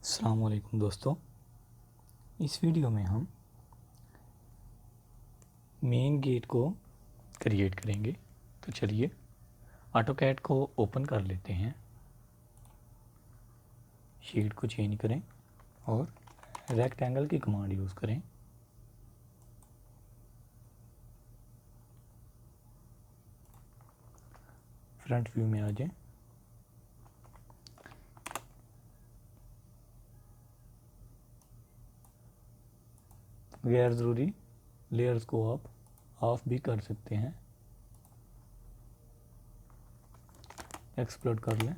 अस्सलाम वालेकुम दोस्तों। इस वीडियो में हम मेन गेट को क्रिएट करेंगे। तो चलिए ऑटोकैड को ओपन कर लेते हैं, शीट को चेंज करें और रेक्टेंगल की कमांड यूज़ करें। फ्रंट व्यू में आ जाएं। गैर ज़रूरी लेयर्स को आप ऑफ भी कर सकते हैं। एक्सप्लोड कर लें।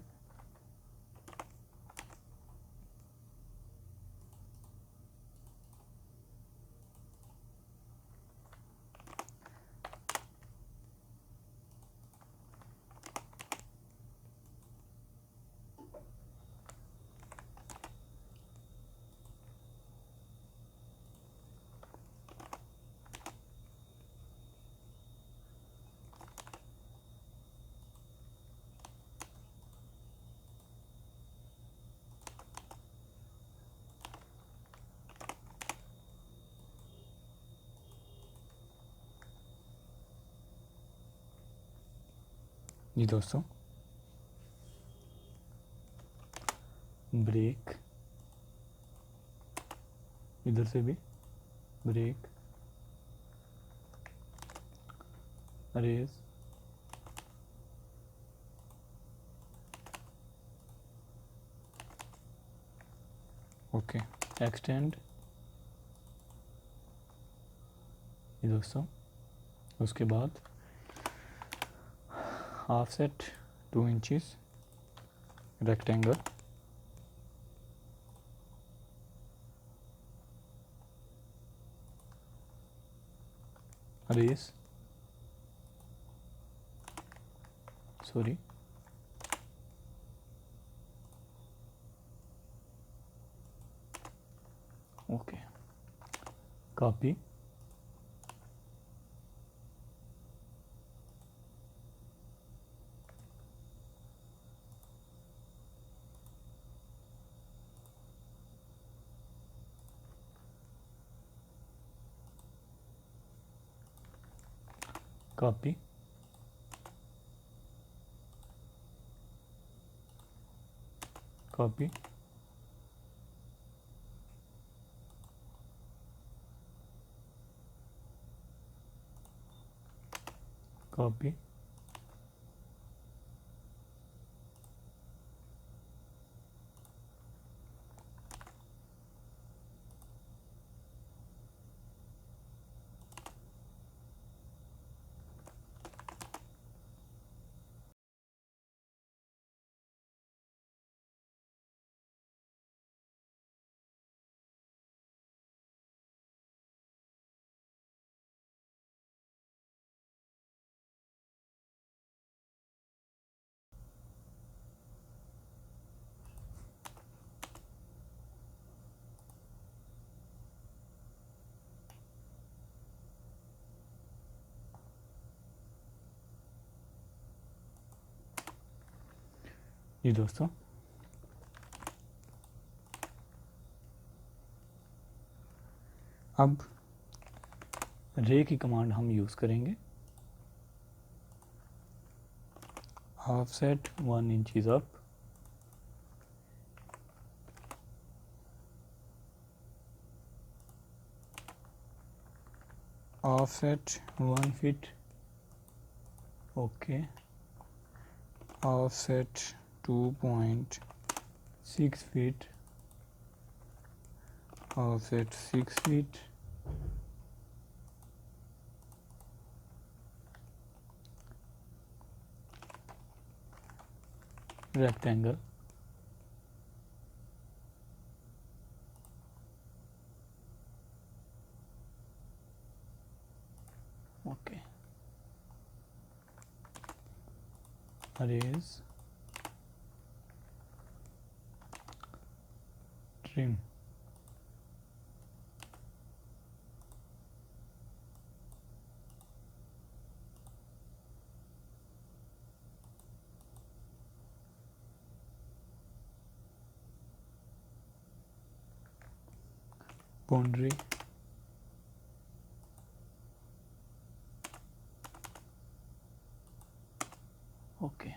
जी दोस्तों, ब्रेक, इधर से भी ब्रेक, रेज, ओके, एक्सटेंड। जी दोस्तों, उसके बाद offset 2 inches, rectangle, erase, sorry, okay, copy, copy, copy, copy, जी दोस्तों, अब रे की कमांड हम यूज़ करेंगे। Offset 1 inches up, offset 1 feet, okay, offset 2.6 feet, offset 6 feet, rectangle, okay, erase, trim, boundary, okay.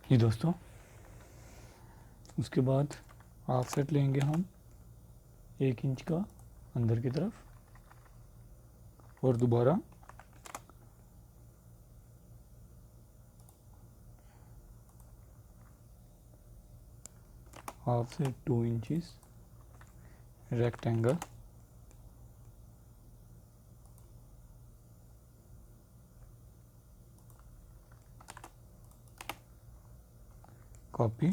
जी दोस्तों, उसके बाद ऑफसेट लेंगे हम 1 इंच का अंदर की तरफ, और दोबारा offset 2 inches rectangle, copy,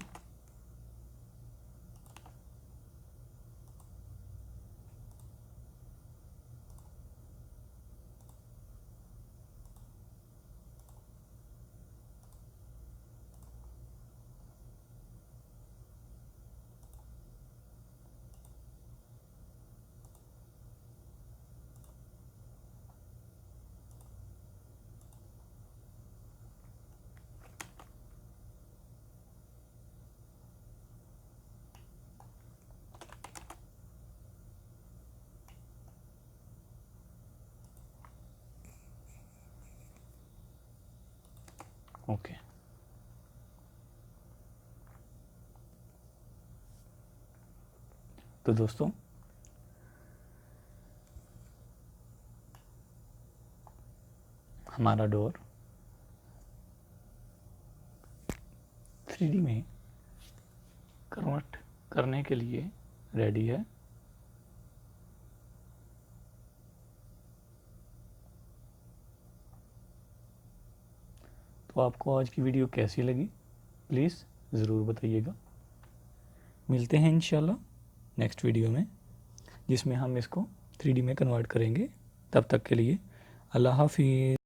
okay. तो दोस्तों, हमारा डोर 3D में कन्वर्ट करने के लिए रेडी है। तो आपको आज की वीडियो कैसी लगी, प्लीज़ ज़रूर बताइएगा। मिलते हैं इंशाल्लाह नेक्स्ट वीडियो में, जिसमें हम इसको 3D में कन्वर्ट करेंगे। तब तक के लिए अल्लाह हाफिज़।